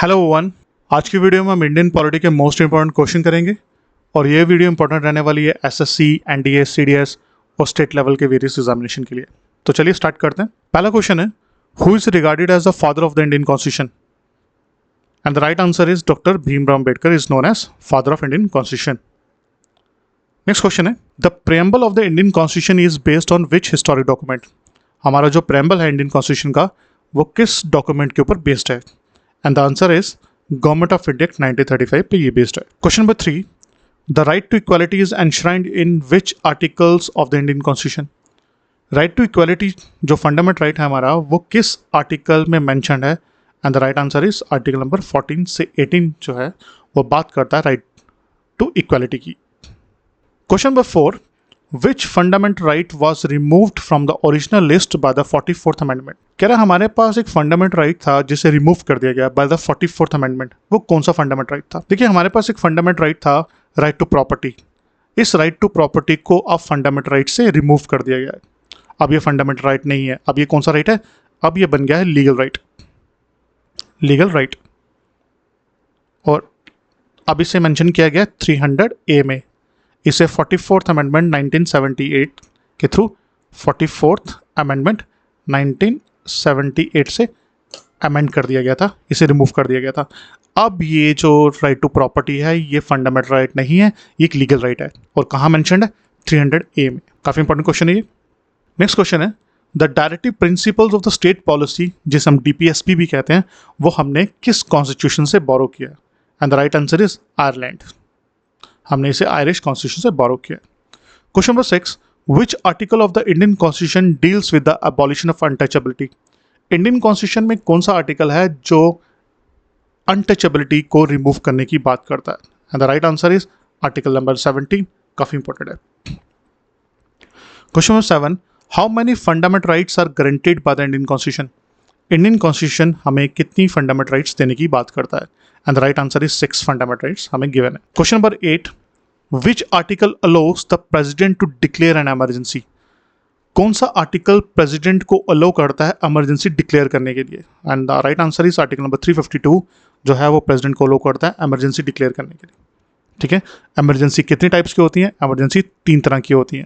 Hello one. आज की video में हम इंडियन पॉलिटी के मोस्ट इंपॉर्टेंट क्वेश्चन करेंगे और ये वीडियो इंपॉर्टेंट रहने वाली है एसएससी, एनडीए, सीडीएस और स्टेट लेवल के वेरियस एग्जामिनेशन के लिए। तो चलिए स्टार्ट करते हैं। पहला क्वेश्चन है, who is regarded as the father of the Indian constitution? And the right answer is doctor Bhimrao Ambedkar is known as father of Indian constitution. Next question है, the preamble of the Indian constitution is based on which historic document? हमारा जो preamble है Indian constitution का वो किस document के ऊपर based है? And the answer is government of India 1935 पे ये बेस्ड है। Question number 3, the right to equality is enshrined in which articles of the Indian constitution? Right to equality जो फंडामेंटल राइट है हमारा वो किस आर्टिकल में मैंशनड है? And the right answer is article number 14 से 18 जो है वो बात करता है राइट टू इक्वालिटी की। Question number 4, which fundamental right was removed from the original list by the 44th amendment? कह रहा हमारे पास एक फंडामेंटल राइट था जिसे रिमूव कर दिया गया बाय द 44th अमेंडमेंट। वो कौन सा फंडामेंटल राइट था? देखिए, हमारे पास एक फंडामेंटल राइट था राइट टू प्रॉपर्टी। इस राइट टू प्रॉपर्टी को अब फंडामेंटल राइट से रिमूव कर दिया गया है। अब ये फंडामेंटल राइट नहीं है। अब ये कौन सा राइट है? अब ये बन गया है लीगल राइट। Legal right. और अब इसे मेंशन किया गया 300A में। इसे 44th अमेंडमेंट 1978 के थ्रू 44th अमेंडमेंट 1978 से अमेंड कर दिया गया था, इसे रिमूव कर दिया गया था। अब ये जो राइट टू प्रॉपर्टी है ये फंडामेंटल राइट नहीं है, ये एक लीगल राइट है। और कहाँ मेंशन्ड है? 300A में। काफ़ी इंपॉर्टेंट क्वेश्चन है ये। नेक्स्ट क्वेश्चन है, the directive principles of the state policy जिसे हम DPSP भी कहते हैं वो हमने किस कॉन्स्टिट्यूशन से बोरो किया? And the right answer is Ireland. हमने इसे आयरिश कॉन्स्टिट्यूशन से बोरो किया। Question number 6, which article of the Indian constitution deals with the abolition of untouchability? Indian constitution में कौन सा आर्टिकल है जो अनटचेबिलिटी को रिमूव करने की बात करता है? And the right answer is article number 17। काफी इंपॉर्टेंट है। Question number 7, how many fundamental rights are guaranteed by the Indian constitution? Indian constitution हमें कितनी फंडामेंटल राइट्स देने की बात करता है? And the right answer is 6 fundamental rights हमें गिवन है। Question number 8, which article allows the president to declare an emergency? कौन सा आर्टिकल प्रेसिडेंट को अलाउ करता है इमरजेंसी डिक्लेयर करने के लिए? And the right answer is article number 352 जो है वो प्रेसिडेंट को अलाउ करता है इमरजेंसी डिक्लेयर करने के लिए। ठीक है, इमरजेंसी कितनी टाइप्स की होती हैं? इमरजेंसी 3 तरह की होती हैं।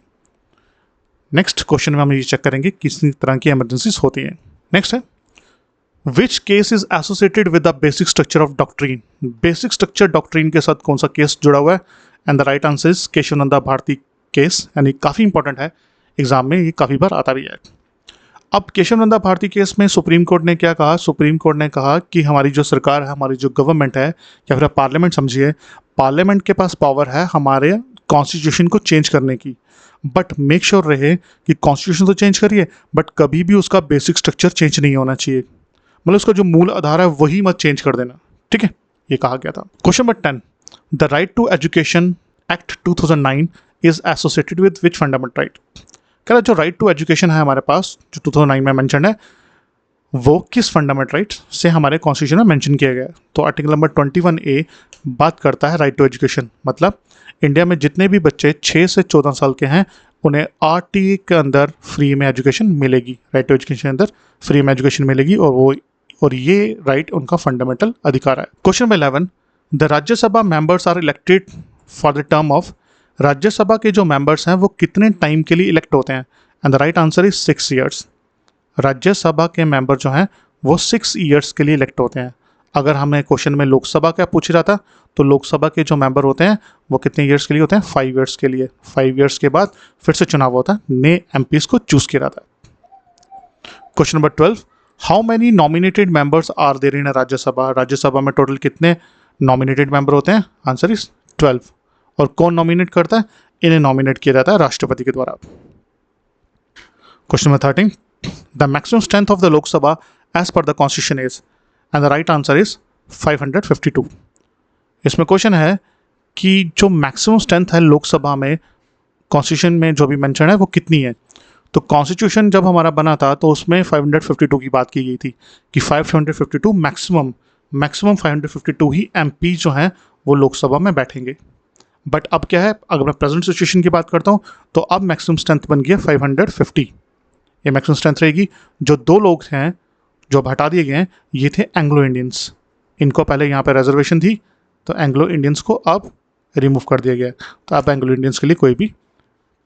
नेक्स्ट क्वेश्चन में हम ये चेक करेंगे कितनी तरह की इमरजेंसीज होती हैं। नेक्स्ट है, which case is associated with the basic structure of doctrine? Basic structure doctrine के साथ कौन सा केस जुड़ा हुआ है? And the right answer is Kesavananda Bharati case. यानी काफ़ी इंपॉर्टेंट है, एग्जाम में ये काफ़ी बार आता भी है। अब केशवानंद भारती केस में सुप्रीम कोर्ट ने क्या कहा? सुप्रीम कोर्ट ने कहा कि हमारी जो सरकार है, हमारी जो गवर्नमेंट है या फिर पार्लियामेंट समझिए, पार्लियामेंट के पास पावर है हमारे कॉन्स्टिट्यूशन को चेंज करने की, बट मेक श्योर रहे कि कॉन्स्टिट्यूशन तो चेंज करिए बट कभी भी उसका बेसिक स्ट्रक्चर चेंज नहीं होना चाहिए। मतलब उसका जो मूल आधार है वही मत चेंज कर देना। ठीक है, ये कहा गया था। Question number 10, the right to education act 2009 is associated with which fundamental right? कह रहा जो राइट टू एजुकेशन है हमारे पास जो 2009 में मेंशन है वो किस फंडामेंटल राइट से हमारे कॉन्स्टिट्यूशन में मेंशन किया गया है? तो आर्टिकल नंबर 21A बात करता है राइट टू एजुकेशन। मतलब इंडिया में जितने भी बच्चे 6 से 14 साल के हैं उन्हें RTA के अंदर फ्री में एजुकेशन मिलेगी। राइट टू एजुकेशन के अंदर फ्री में एजुकेशन मिलेगी और ये राइट उनका फंडामेंटल अधिकार है। Question number 11, the Rajya Sabha members are elected for the term of? Rajya Sabha के जो मेंबर्स हैं वो कितने टाइम के लिए इलेक्ट होते हैं? And the right answer is 6 years. Rajya Sabha के मेंबर जो हैं वो 6 ईयर्स के लिए इलेक्ट होते हैं। अगर हमें क्वेश्चन में लोकसभा का पूछ रहा था तो लोकसभा के जो मेंबर होते हैं वो कितने ईयर्स के लिए होते हैं? 5 ईयर्स के लिए। 5 ईयर्स के बाद फिर से चुनाव होता है, नए MPs को चूज किया जाता है। Question number 12, how many nominated members are there in Rajya Sabha? Rajya Sabha में टोटल कितने नॉमिनेटेड मेंबर होते हैं? Answer is 12। और कौन नॉमिनेट करता है? इन्हें नॉमिनेट किया जाता है राष्ट्रपति के द्वारा। Question number 13, the maximum strength of the Lok Sabha as per the constitution is? And the right answer is 552। इसमें क्वेश्चन है कि जो मैक्सिमम स्ट्रेंथ है लोकसभा में कॉन्स्टिट्यूशन में जो भी मेंशन है वो कितनी है? तो कॉन्स्टिट्यूशन जब हमारा बना था तो उसमें 552 की बात की गई थी कि 552 मैक्सिमम 552 ही MP जो हैं वो लोकसभा में बैठेंगे। बट अब क्या है, अगर मैं प्रेजेंट सिचुएशन की बात करता हूँ तो अब मैक्सिमम स्ट्रेंथ बन गया 550। ये मैक्सिमम स्ट्रेंथ रहेगी। जो 2 लोग हैं जो अब हटा दिए गए हैं ये थे एंग्लो इंडियंस। इनको पहले यहाँ पे रिजर्वेशन थी, तो एंग्लो इंडियंस को अब रिमूव कर दिया गया। तो अब एंग्लो इंडियंस के लिए कोई भी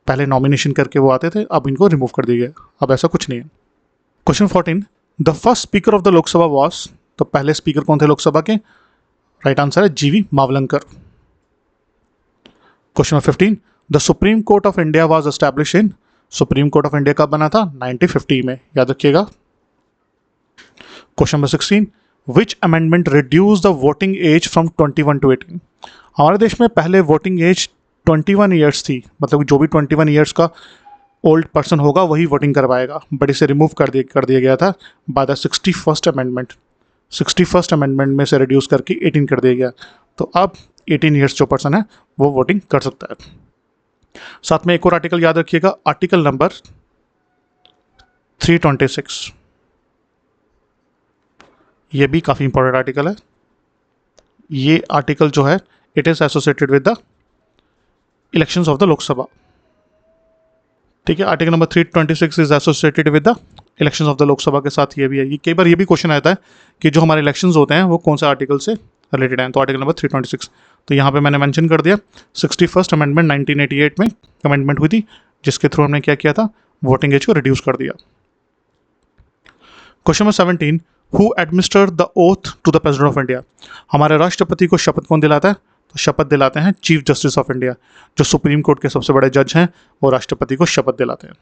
पहले नॉमिनेशन करके वो आते थे, अब इनको रिमूव कर दिया गया, अब ऐसा कुछ नहीं है। Question 14, the first speaker of the Lok Sabha was, तो पहले स्पीकर कौन थे लोकसभा के? राइट आंसर है G V Mavalankar. Question number 15, the supreme court of India was establish in, supreme court of India कब बना था? 1950 में, याद रखिएगा। Question number 16, which amendment reduce the voting age from 21 to 18? हमारे देश में पहले वोटिंग एज 21 ईयर्स थी, मतलब जो भी 21 ईयर्स का ओल्ड पर्सन होगा वही वोटिंग करवाएगा, बट इसे रिमूव कर दिया गया था by the 61st amendment. 61st amendment में से रिड्यूस करके 18 कर दिया गया, तो अब 18 ईयर्स जो पर्सन है वो वोटिंग कर सकता है। साथ में एक और आर्टिकल याद रखिएगा, आर्टिकल नंबर 326, ये भी काफ़ी इंपॉर्टेंट आर्टिकल है। ये आर्टिकल जो है it is associated with the elections of the Lok Sabha. ठीक है, article number 326 is associated with the elections of the Lok Sabha के साथ ये भी है। ये कई बार ये भी क्वेश्चन आता है कि जो हमारे इलेक्शंस होते हैं वो कौन से आर्टिकल से रिलेटेड हैं, तो आर्टिकल नंबर 326, तो यहाँ पे मैंने मेंशन कर दिया 61st अमेंडमेंट 1988 में अमेंडमेंट हुई थी, जिसके थ्रू हमने क्या किया था, वोटिंग एज को रिड्यूस कर दिया। Question number 17, who administered the oath to the president of India? हमारे राष्ट्रपति को शपथ कौन दिलाता है? तो शपथ दिलाते हैं चीफ जस्टिस ऑफ इंडिया, जो सुप्रीम कोर्ट के सबसे बड़े जज हैं, वो राष्ट्रपति को शपथ दिलाते हैं।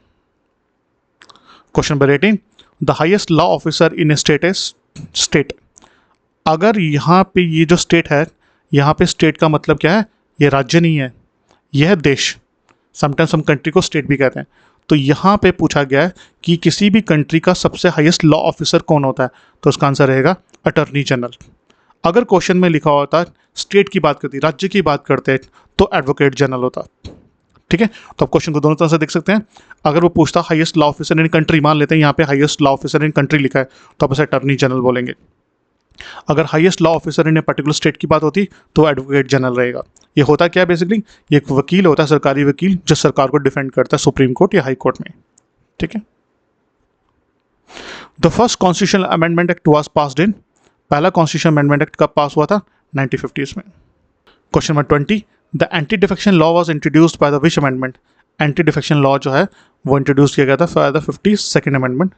Question number 18, the highest law officer in state is state. अगर यहाँ पे ये जो स्टेट है, यहाँ पे स्टेट का मतलब क्या है? ये राज्य नहीं है, यह है देश। समटाइम्स हम कंट्री को स्टेट भी कहते हैं। तो यहाँ पे पूछा गया है कि किसी भी कंट्री का सबसे हाईएस्ट लॉ ऑफिसर कौन होता है, तो उसका आंसर रहेगा अटॉर्नी जनरल। अगर क्वेश्चन में लिखा होता स्टेट की बात करती, राज्य की बात करते हैं, तो एडवोकेट जनरल होता। ठीक है, तो आप क्वेश्चन को दोनों तरह से देख सकते हैं। अगर वो पूछता highest law officer in country, मान लेते हैं यहाँ पे highest law officer in country लिखा है, तो आप उसे अटॉर्नी जनरल बोलेंगे। अगर highest law officer in a particular state की बात होती तो एडवोकेट जनरल रहेगा। ये होता क्या है बेसिकली, ये एक वकील होता है, सरकारी वकील, जो सरकार को डिफेंड करता है सुप्रीम कोर्ट या हाई कोर्ट में। ठीक है, the first constitutional amendment act was passed in, पहला कॉन्स्टिट्यूशन अमेंडमेंट एक्ट कब पास हुआ था? 1950s में। Question number 20, the anti defection law was introduced by the which amendment? Anti defection law जो है वो इंट्रोड्यूस किया गया था बाय द 52nd अमेंडमेंट,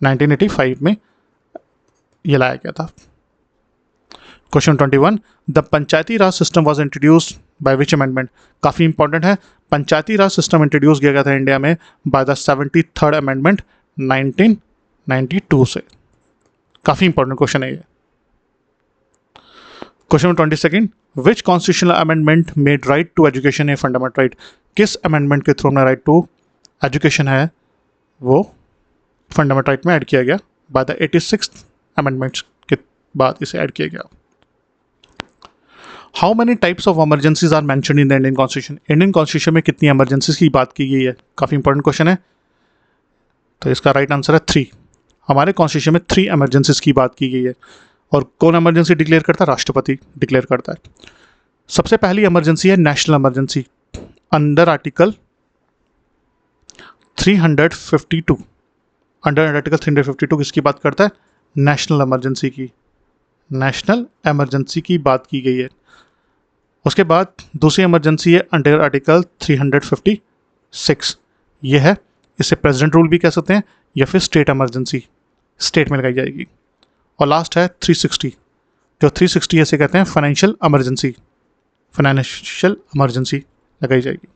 1985 में ये लाया गया था। Question 21, the Panchayati Raj system was introduced by which amendment? काफ़ी इंपॉर्टेंट है, पंचायती राज सिस्टम इंट्रोड्यूस किया गया था इंडिया में बाय द 73rd अमेंडमेंट 1992 से। काफ़ी इंपॉर्टेंट क्वेश्चन है ये। Question 22, which constitutional amendment made right to education a fundamental right? किस अमेंडमेंट के थ्रू हमने राइट टू एजुकेशन है वो फंडामेंटल राइट में ऐड किया गया? बाय द 86th अमेंडमेंट के बाद इसे ऐड किया गया। How many types of emergencies are mentioned in the Indian constitution? Indian constitution में कितनी एमरजेंसीज की बात की गई है? काफ़ी इंपॉर्टेंट क्वेश्चन है, तो इसका राइट आंसर है 3। हमारे कॉन्स्टिट्यूशन में 3 एमरजेंसीज की बात की गई है। और कौन एमरजेंसी डिक्लेयर करता है? राष्ट्रपति डिक्लेयर करता है। सबसे पहली एमरजेंसी है national emergency, under article 352। Under article 352 किसकी बात करता है? नेशनल एमरजेंसी की, नेशनल एमरजेंसी की बात की गई है। उसके बाद दूसरी एमरजेंसी है अंडर आर्टिकल 356, ये है, इसे प्रेसिडेंट रूल भी कह सकते हैं या फिर स्टेट एमरजेंसी, स्टेट में लगाई जाएगी। और लास्ट है 360, जो 360 ऐसे कहते हैं फाइनेंशियल एमरजेंसी, फाइनेंशियल एमरजेंसी लगाई जाएगी।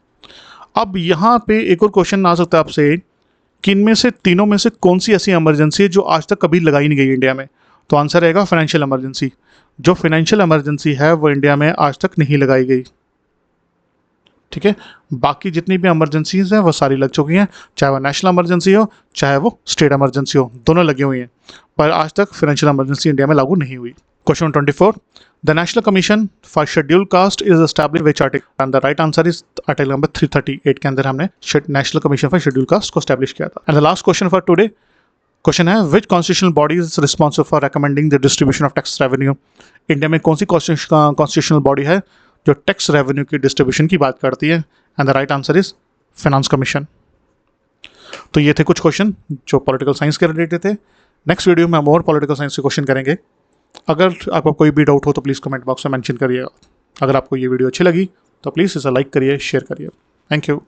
अब यहाँ पे एक और क्वेश्चन आ सकता है आपसे कि इनमें से तीनों में से कौन सी ऐसी एमरजेंसी है जो आज तक कभी लगाई नहीं गई इंडिया में? तो आंसर रहेगा फाइनेंशियल एमरजेंसी। जो फाइनेंशियल एमरजेंसी है वो इंडिया में आज तक नहीं लगाई गई। ठीक है, बाकी जितनी भी एमरजेंसीज हैं वो सारी लग चुकी हैं, चाहे वो नेशनल एमरजेंसी हो चाहे वो स्टेट एमरजेंसी हो, दोनों लगी हुई हैं, पर आज तक फाइनेंशियल एमरजेंसी इंडिया में लागू नहीं हुई। Question 24, the national commission for schedule caste is established which article? And the right answer is article number 338 के अंदर हमने national commission for schedule caste को एस्टैब्लिश किया था। And the last question for today, question है which constitutional body is responsible for recommending the distribution of tax revenue? India में कौन सी constitutional body है जो टैक्स रेवेन्यू की डिस्ट्रीब्यूशन की बात करती है? And the right answer is finance commission. तो ये थे कुछ क्वेश्चन जो पॉलिटिकल साइंस के रिलेटेड थे। नेक्स्ट वीडियो में हम और पॉलिटिकल साइंस के क्वेश्चन करेंगे। अगर आपको कोई भी डाउट हो तो प्लीज़ कमेंट बॉक्स में मेंशन करिएगा। अगर आपको ये वीडियो अच्छी लगी तो प्लीज़ इसे लाइक करिए, शेयर करिए। Thank you.